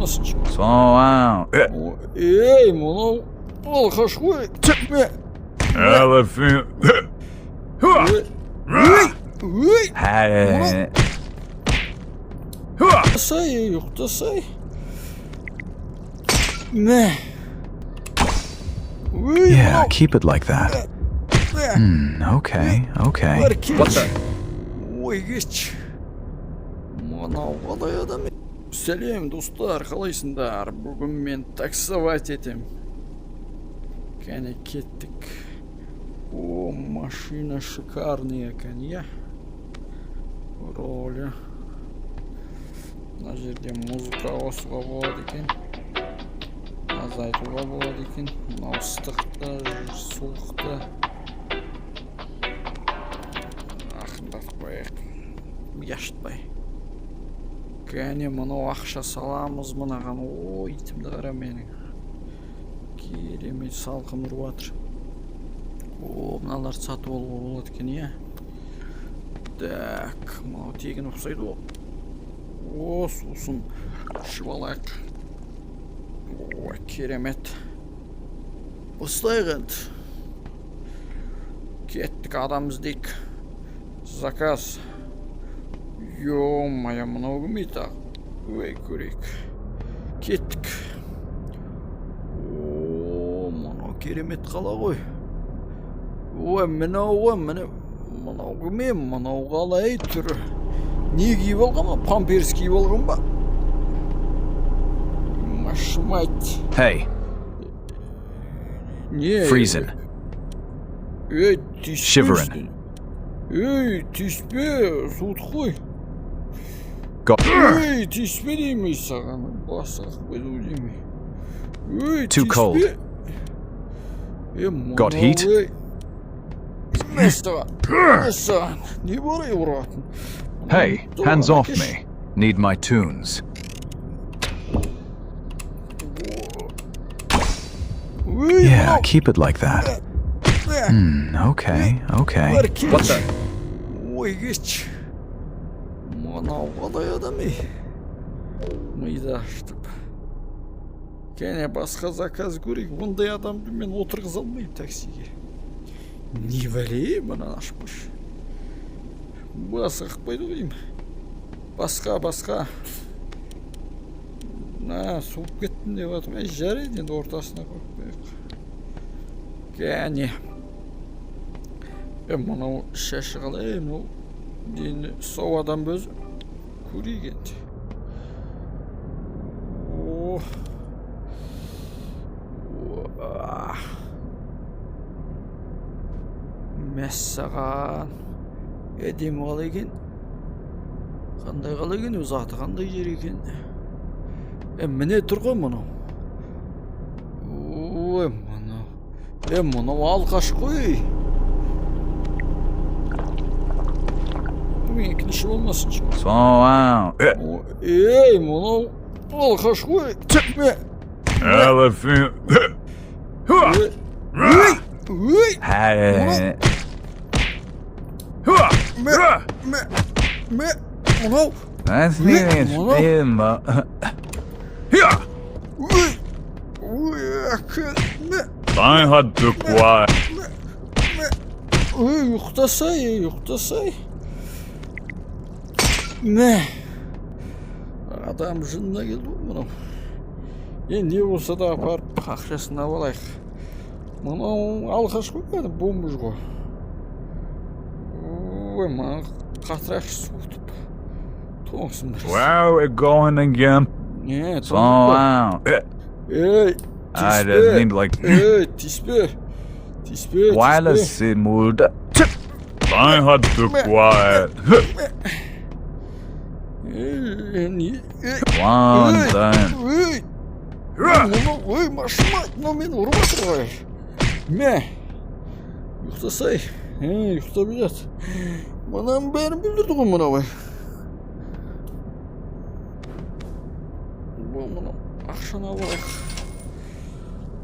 болмасыншы. Slow down. Ей, мынау алқаш қой. Elephant. Ұйықтасай, ұйықтасай. Yeah, keep it like that. Okay. What the? Ой, кеш. Мынау қалай адам? Сәлем, достар, қалайсыңдар? Бүгін мен таксовать етем. Кәне кеттік. О, машина шикарная екен, я. Ролі. Мына жерде музыка қосуға болады екен. Азайтуға болады екен. Мынау ыстықты, суықты. Ақындатып қояйық. Яшытпай. Кәне мынау ақша саламыз мынаған. Ой, итімді қара менің. Керемет салқын ұрып жатыр. О, мыналар сатып алуға болады екен, иә. Так, мынау тегін ұқсайды ол. О, сусын ішіп алайық. О, керемет. Бастайық енді. Кеттік, адам іздейік. Заказ. Ё-моё, мынау кім еді? Ой, көрейік. Кеттік. О, мынау керемет қала ғой. Ой, мынау кім? Мынау қалай түрі? Не киіп алған ба? Памперс киіп алған ба? Машмать. Hey. Не? Freezing. Ей, тиіспе. Shivering. Ей, тиіспе, суыт қой. Ей, тиіспе деймей саған. Басақ қойду деймей. Ей, Too cold. Got heat? Мәстаған. Не бар еуратын? Hey, hands off me. Need my tunes. Yeah, keep it like that. Okay. What the? Ой, кеш. Мынау қалай адам ей? Миды аштып. Кәне басқа заказ көрейік. Бұндай адамды мен отырғыза алмайым таксиге. Не вәлей, мұнан ашпыш. Басқа қықпайды қойым. Басқа. На, суып кеттім деп атым. Жарайды енді ортасына қойып қойық. Кәне. Мынау шашы қалай, мынау дені сау адам бөз көрейік енді. Мәссаған. Әдемі қалай екен? Қандай қалай екен? Өз аты қандай жер екен? Міне тұрған мұнау. Ой, мұнау. Мұнау алқаш қой. Мен екінші болмасыншы. Slow down. Ей, мұнау алқаш қой. Elephant. Мұнау. That's me. I had to quiet. Ұйықтасай. Адам жынына келді ғой мұнау. Не болса да апарып ақшасын алайық. Мұнау алқаш қой бәрі бомбыж ғой. Ой, маған қатырақшы суытып. Тоңсын бір. Wow, we're going again. Slow down. Ей, I didn't mean like. Ей, тиіспе. Wireless mood. I had to quiet. One time. Ой, машмать, но мені ұрып атыр ғой. Ұйықтасай. Ұйықтап жат. Мұнан бәрін білдірді ғой мұна ғой. Мұна ақшаны алайық.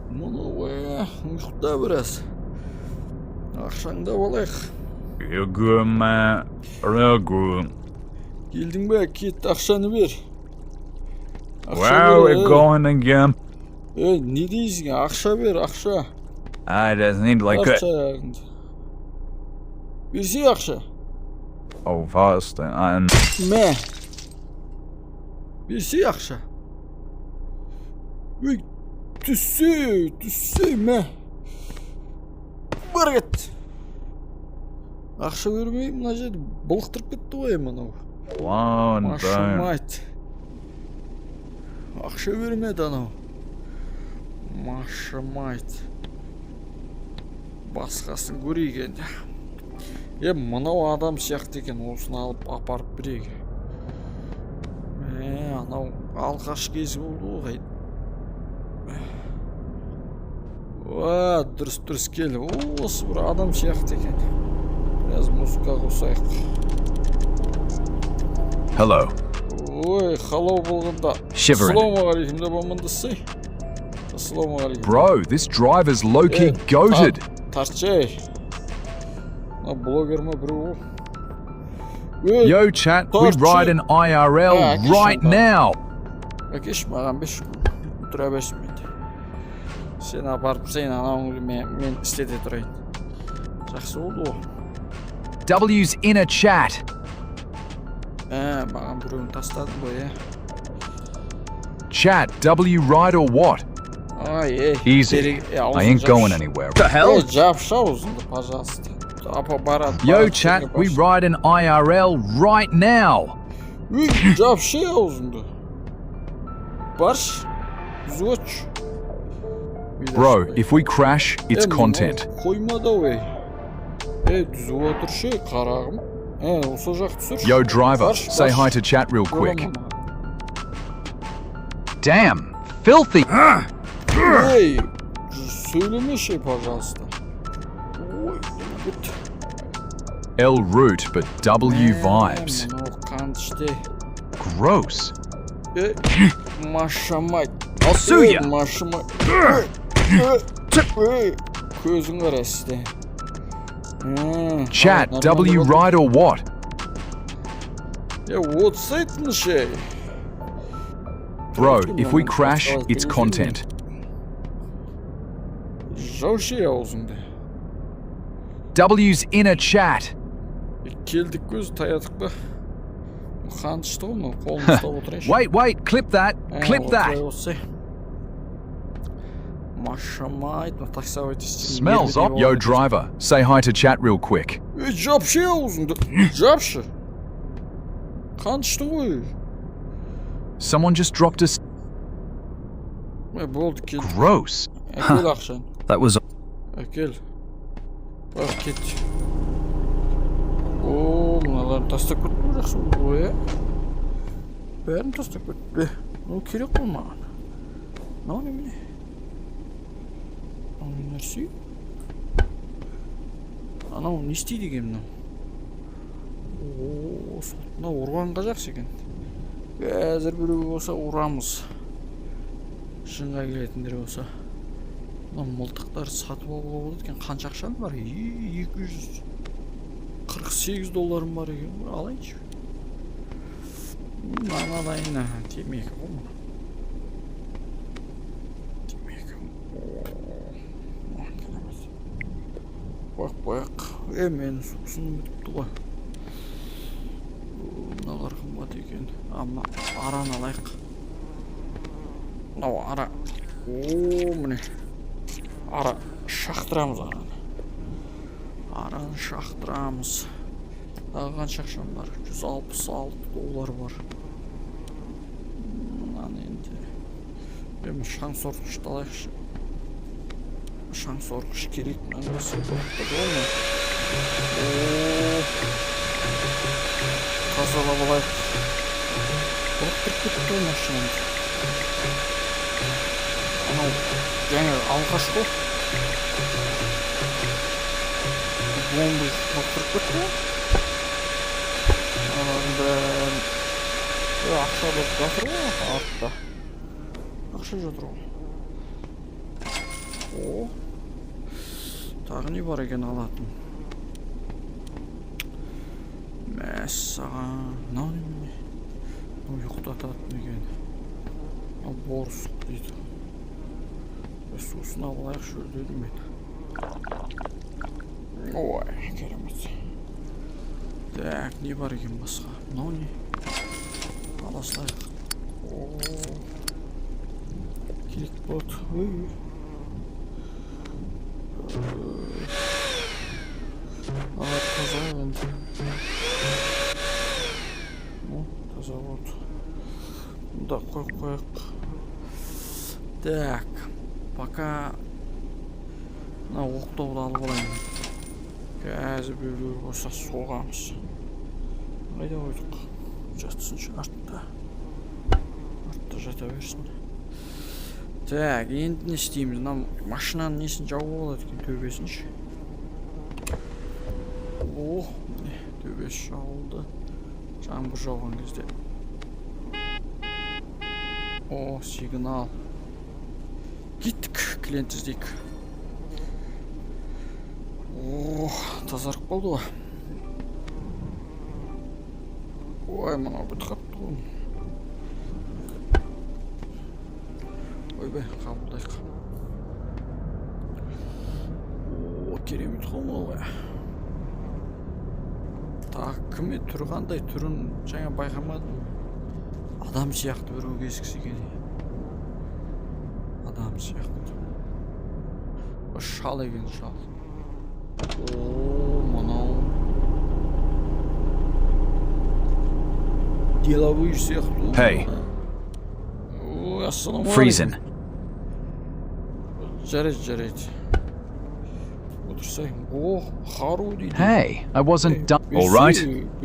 Мұна ғой, ұйықта біраз. Ақшаңда алайық. You're good, man. Real good. Келдің бе, кет ақшаны бер. Where are we going again? Ne deyсің? Ақша бер, ақша. I just need like Ақша аяғыңды. Берсей ақша. Oh, fast and Мә. Берсей ақша. Түссе, мә. Бар кет. Ақша бермей, мына жерді былықтырып кетті ғой мынау. one down. Машымайт. Ақша бермеді анау. Машымайт. Басқасын көрейік енді. Мынау адам сияқты екен, осыны алып апарып берейік. Анау алғаш кезі болды ғой. Дұрыс кел. Осы бір адам сияқты екен. Biraz музыка қосайық. Hello. Ой, халау болғанда. Shivering. Ассалаумағалейкум деп амандасай. Ассалаумағалейкум. Bro, this driver's low-key goated. Тарчай. Блогер ма біреу? Yo, chat, we ride an IRL right now. Әкеш, маған 5 тұра берсін менде. Сен апарып, сен анауыңды мен істете тұрайын. Жақсы болды ол. W's in a chat. Маған біреуін тастадың ғой, Chat, W ride or what? Easy. I ain't going anywhere. The hell? Жапшы аузыңды, пожалуйста. Yo, chat, we ride an IRL right now. Жапшы аузыңды. Барш. Зүгөч. Bro, if we crash, it's content. Қойма да ой. Дүзіп отыршы, қарағым. Осы жақ түсірші. Yo, driver, say hi to chat real quick. Damn, filthy. Söyleme пожалуйста. L root, but W vibes. Gross. Машамайт. I'll sue you. Машамайт. Көзің қарасты. Chat, W ride or what? Вот сайтын şey. Bro, if we crash, it's content. Жау şey аузыңды. W's in a chat. Келдік көз таядық па? Қан ішті ғой мұны, қолын ұстап отырайыншы. Wait, clip that. Clip that. Машамайт, таксовать. Smells up. Yo, driver, say hi to chat real quick. Жапшы аузыңды. Жапшы. Қан ішті ғой. Someone just dropped us. Болды, кел. Gross. Әкел ақшан. That was. Әкел. Бар, кет. Мыналарын тастап көтті жақсы болды ғой, Бәрін тастап көтті. Керек қой маған. Мынау немене? Мынау нәрсе? Анау не істейді екен мынау? Мынау ұрғанға жақсы екен. Қазір біреу болса ұрамыз. Шынға келетіндер болса. Мынау мылтықтар сатып алуға болады екен. Қанша ақшам бар? $248 бар екен. Алайыншы. Мынадайына темекі ғой мұны. Темекі. Бақ. Мен сусын бітіпті ғой. Мыналар қымбат екен. Мына араны алайық. Мынау ара. Міне. Ара шақтырамыз араны. Араны шақтырамыз. Дағы қанша ақшам бар? $166 бар. Мынаны енді. Мен шаң сорғышты алайықшы. Шаң сорғыш керек. Мынаны басып көріпті ғой ма? Тазалап алайық. Бұқтырып кетті ғой машинамыз. Анау жаңа алғаш қой. Бомбы бұқтырып кетті ғой. Ақша болып жатыр ғой артта. Ақша жатыр ғой. Тағы не бар екен алатын? Мәссаған. Мынау немене? Ұйықтататын екен. Борсық дейді. Сосын алайық шөл дедім мен. Ой, керемет. Так, не бар екен басқа? Мынау не? Аласылайық. Керек болады. Таза енді. Таза болды. Мұнда қойып. Так, пока мына оқтауды алып алайын. Қазір біреулер болса соғамыз. Қайда қойдық? Жатсыншы артта. Артта жата берсін. Так, енді не істейміз? Мына машинаның несін жауып алады екен, төбесінші. Төбесі жауылды. Жаңбыр жауған кезде. Сигнал. Кеттік, клиент іздейік. Тазарып қалды ғой. Ой, мынау бұт қапты ғой. Ойбай, қабылдайық. Керемет қомыл. Так, кім түрі қандай? Түрін жаңа байқамадым. Адам сияқты бір өгескісі екен. Адам сияқты. Шал екен, шал. Мынау. Деловой сияқты. Hey. Freezing. Жарайды. Отырсайын. Хару дейді. Hey, I wasn't done. All right,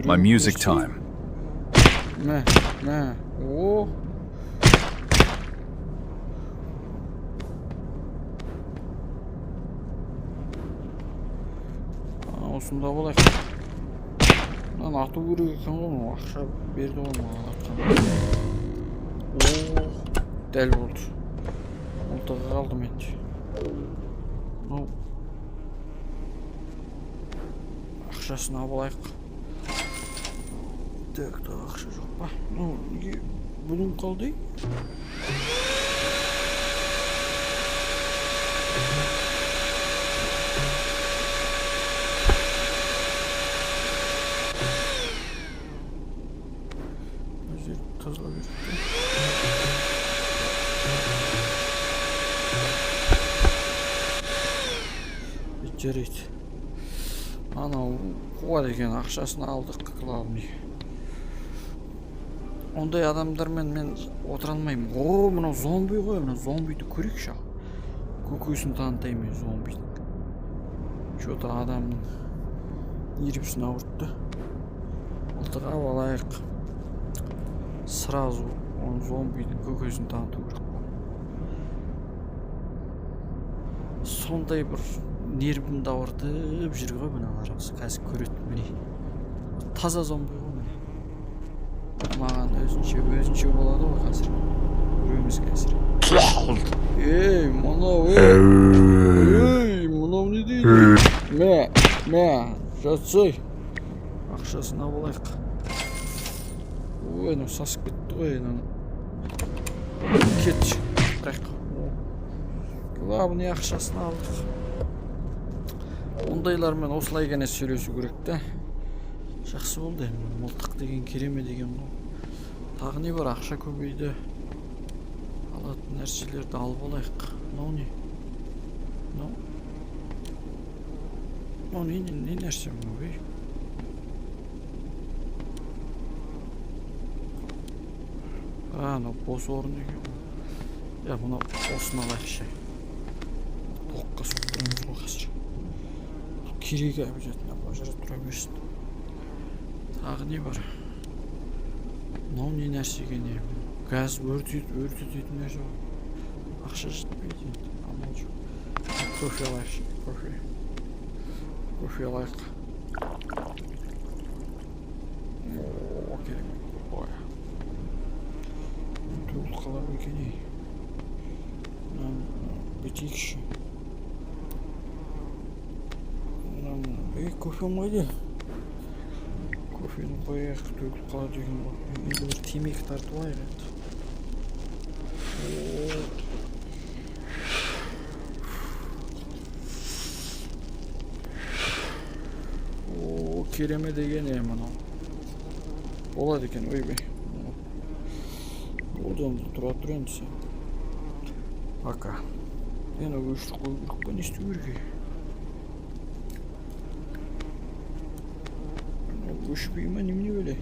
my music time. Мә. Осында болайық. Мынаны ату керек екен ғой, ақша берді ғой маған атқан. Дәл болды. Мылтығы қалдым енді. Ақшасын алайық. Так, ақша жоқ па? Неге бүгін қалды? Тазалап берді. Жарайды. Анау қуады екен, ақшасын алдық главный. Ондай адамдармен мен отыра алмаймын. Мынау зомби ғой, мынау зомбиді көрейікші. Көкесін танытайын мен зомбидің. Что-то адамның нервісін ауыртты. Мылтық алайық. Сразу он зомбидің көкесін таныту керек. Сондай бір нервімді ауыртып жүр ғой мыналар. Қазір көреді міне. Таза зомби ғой міне. Маған өзінше болады ғой қазір. Көреміз қазір. Мынау не дейді? Мә, жатсай. Ақшасын алайық. Ой, сасып кетті ғой. Кетші. Бірақ. Главный ақшасын алдық. Ондайлармен осылай ғана сөйлесу керек та. Жақсы болды. Мылтық деген кереме деген бұл. Тағы не бар? Ақша көбейді. Алатын нәрселерді алып алайық. Мынау не? Мынау не нәрсе мынау? Мынау бос орын екен. Мынау осыны алайықшы. Тоққа соқтырамыз ғой қазір. Керек обязательно бажыра тұра берсін. Тағы не бар? Мынау не нәрсе екен? Газ өртететін нәрсе ғой. Ақша жетпейді. Амал жоқ. Кофе алайықшы. Кофе алайық. Керек. Төгіл қалар екен. Бітейікші. Кофе қойды. Кофені қояйық, төгіл қалады деген ғой. Енді бір темекі тартып алайық енді. Oo, Kerem'e degen hemen al. Oladı ekan, oy be. Oradan tura turan sen. Baka. Yana güçlü koyduk ben istiyor ki. Güç büyüme nimni böyle.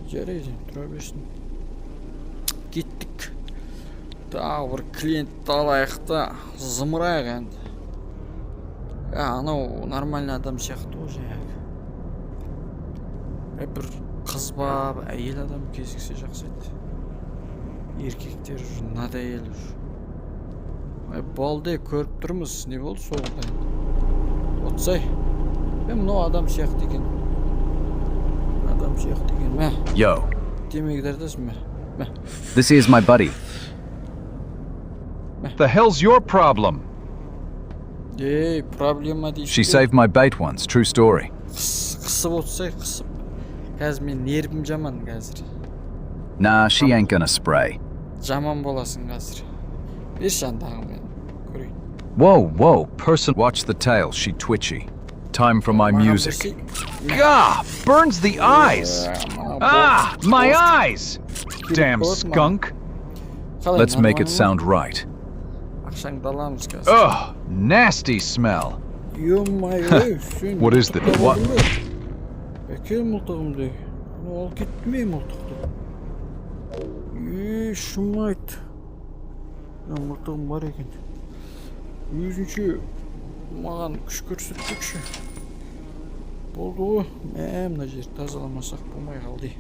Jaraydı, tura bersin. Gittik. Daha bir klient alayık da zımırayık endi. Ya anau нормальный адам сияқты ғой жаңағы. Bir қыз ба, әйел адам кезіксе жақсы еді. Еркектер надоел уже. Балды көріп тұрмыз, не болды соғында енді. Отсай. Мынау адам сияқты екен. Адам сияқты екен. Мә. Yo, Демек дәрдесің мә. Мә. this is my buddy. The hell's your problem? Ей, проблема дейді. She saved my bait once, true story. Қысып отсай, қысып. Қазір мен нервім жаман қазір. Nah, she ain't gonna spray. Жаман боласың қазір. Берші андағын мен көрейін. Whoa, person. Watch the tail, she twitchy. Time for my music. Gah! Burns the eyes! Ah! My eyes! Damn skunk! Let's make it sound right. Ақшаңды аламыз қазір. Ugh! Nasty smell! What is that? What? Әкел мылтығымды. Ол кетмей мылтықты. Шумайт. Мылтығым бар екен. Өзінше маған күш көрсетпекші. Болды ғой. Мына жер тазаламасақ болмай қалды.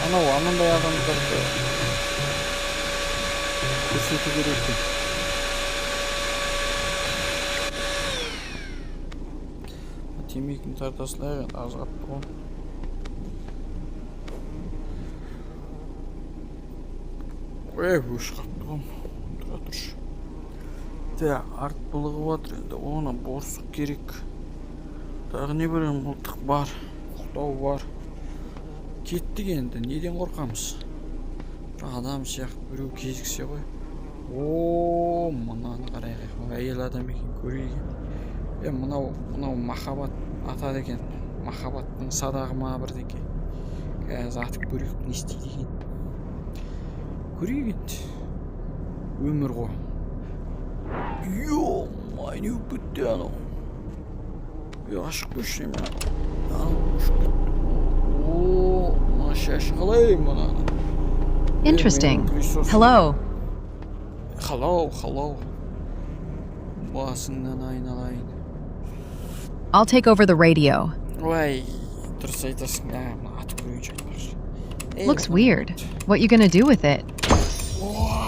Анау анандай адамдарды көрсету керек екен. Темекini тартасылайық, аз қапты ғой. Өш қапты ғой. Тұра тұршы. Арт бұлығы батыр енді. Оны борсық керек. Дағы не білем, мылтық бар. Құқтау бар. Кеттік енді. Неден қорқамыз? Адам сияқты біреу кезіксе ғой. Мұнаны қарайық. Әйел адам екен, көрейік. Мынау махаббат атады екен. Махаббаттың садағы ма бірдеңе. Қазір атып көрейік, не істейді екен. Көрейік енді. Өмір ғой. Ё-май, не өпітті анау. Ашық көшіне мен. Анау көшіп кетті. Мына шашы қалай мұнаны? Interesting. Hello. Hello. Басыңнан айналайын. I'll take over the radio. Ой, дұрыс айтасың. Атып көрейінші айтпақшы. Looks weird. What you gonna do with it?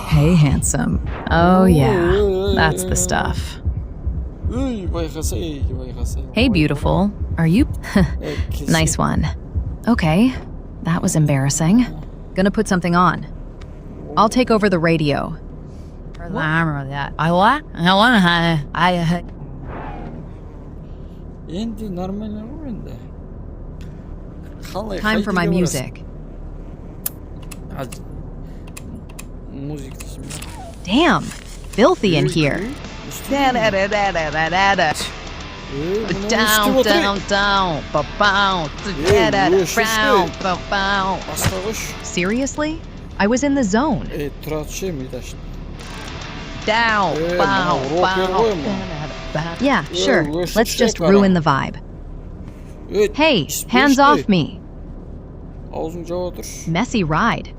Hey, handsome. Oh yeah, that's the stuff. Hey, beautiful. Are you? Nice one. Okay, that was embarrassing. Gonna put something on. I'll take over the radio. Time for my music. Damn, filthy in here. Down. Seriously? I was in the zone. Down. Yeah, sure. Let's just ruin the vibe. Hey, hands off me. Messy ride.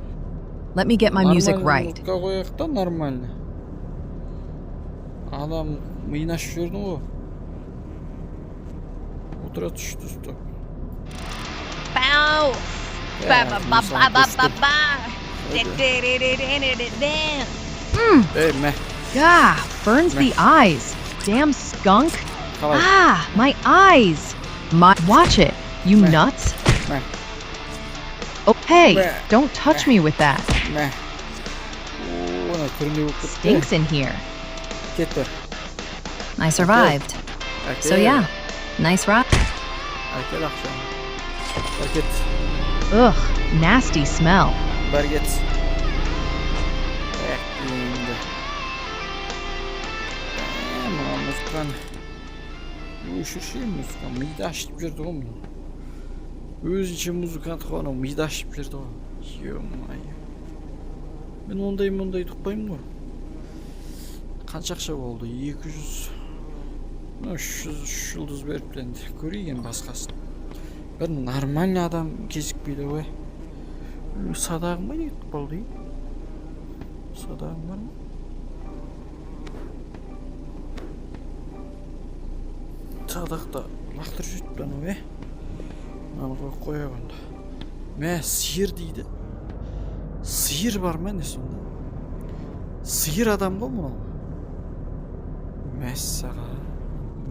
Let me get my music right. Adam mıyına şişirdin o. Otura düştü stop. Hey meh. Gah, burns the eyes. Damn skunk. Ah, my eyes. Watch it, you nuts. Oh, hey, don't touch me with that. Stinks in here. I survived. So yeah, nice ride. gel akşam. Bereket. Ugh, nasty smell. Bereket. Ekliğinde. Ama muzkan. Uyuşur şey muzkan. Mide açıp girdi o mu? Öz için muzkan tıkanı mide açıp girdi o. Yomay. Ben ondayım tutmayayım mı? Kaç akşam oldu? 200. 300 yıldız verip lendi. Göreyim baskasın. Bir normal adam kesik bile o. Sadağım var yuttuk oldu. Sadağım var mı? Sadaq da laktır juttan o. Mana koya onda. Me sihir deydi. Sihir var mı ne sonunda? Sihir adam bu mu?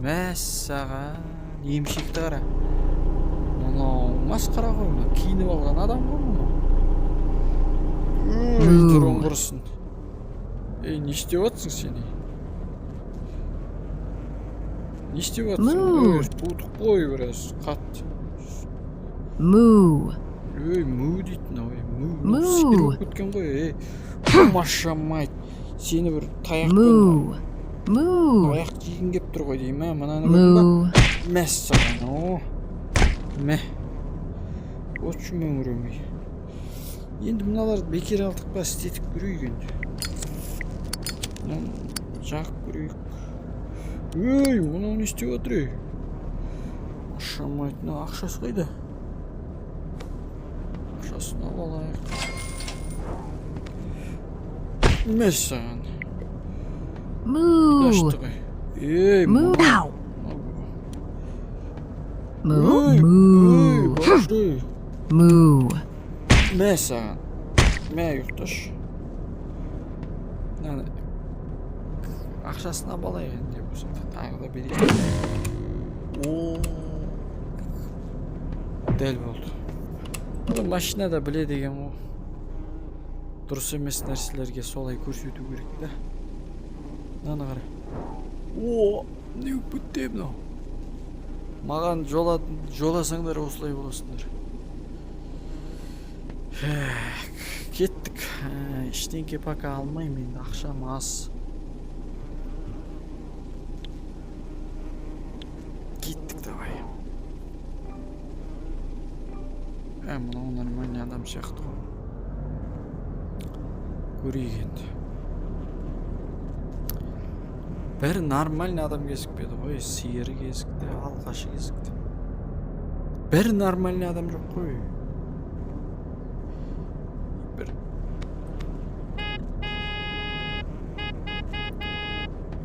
Mesela yemşikti ara. Ana maskara koyma. Kiyinip algan adam bu mu? Durun kursun. Ne istiyorsun seni? Ne istiyorsun? Tutuk koy biraz. Kat. Moo. Moo deydi ne oy? Moo. Sihir olup gitken koy. Maşamayt. Seni bir tayak Moo. Moo. Ayak giyin gep dur koy deyim ha. Moo. Mesela o. Meh. Oçum ömrümü. Endi mınalar bekir aldık bas dedik yürüyün. Жақ көрейік. Ей, мұны не істеп отыр ей? Шамайтын ақшасы қайда? Ақшасын алып алайық. Емес саған. Moo. Дашты ғой. Ей, Moo. Moo. Moo. Ей, Moo. башты. Moo. Емес саған. Мә ұйықташ. Ақшасын алып алайық енді болса. Тағы да берейік. О. Дәл болды. Бұл машина да біле деген о. Дұрыс емес нәрселерге солай көрсету керек да. Мынаны қара. О, не өпітте мынау. Маған жоласаңдар осылай боласыңдар. Кеттік. Ештеңке пока алмаймын енді. Ақшам аз. Кеттік давай. Мынау нормальный адам сияқты ғой. Көрейік енді. Бәрі нормальный адам кезікпеді ғой. Сиыры кезікті, алқашы кезікті. Бәрі нормальный адам жоқ қой. Бір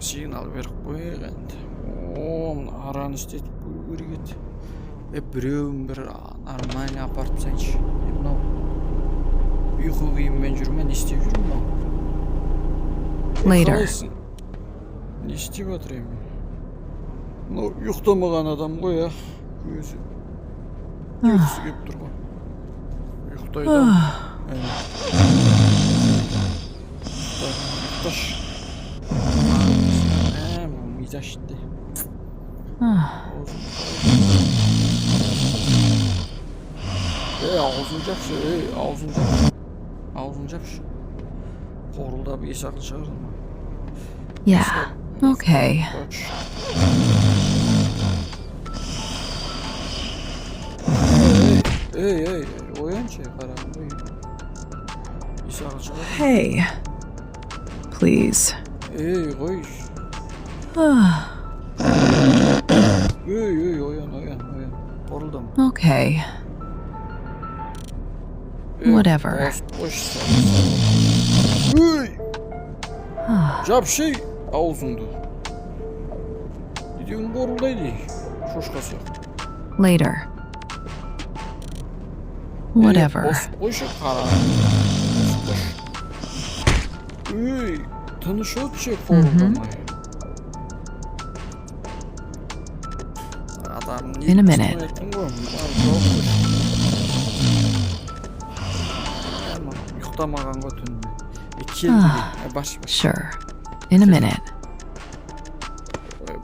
сигнал беріп қойық енді. Араны істетіп көру керек еді. Біреуін бір нормальный апарып тастайыншы. Мынау ұйқы киіммен жүрме, не істеп жүр мынау? Later. Қалайсың? Не істеп жатыр емен? Мынау ұйықтамаған адам ғой, көзі. Ұйқысы кеп тұр ғой. Ұйықтайды. Ұйықташ. Мида шитті. Ağzını capşı, ağzını capşı. Ağzını capşı. Qorulda bir esaqlı çağırdın mı? Yeah. Okay. Ey, oyanç qaram. Esaqlı çağırdın. Hey. Please. Ey, qoy. Ey, oyan. Qorulda mı? Okay. Whatever. Ey! Capşı ağzında. Gidiyorsun qoruldaydı. Şoşqası. Later. Whatever. Boş qara. Ey, tanış otçu qoruldamay. Adam In a minute. Yuxtamagan götünme. Keldi. Baş. Sure. In a minute.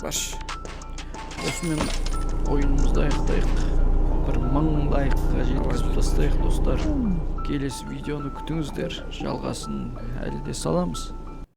Baş. Osman oyunumuzda ayıqdayıq. 1000 лайкка жеткизип тастайык достор. Келесі видеоны күтүңүздөр. Жалгасын әлі де саламыз.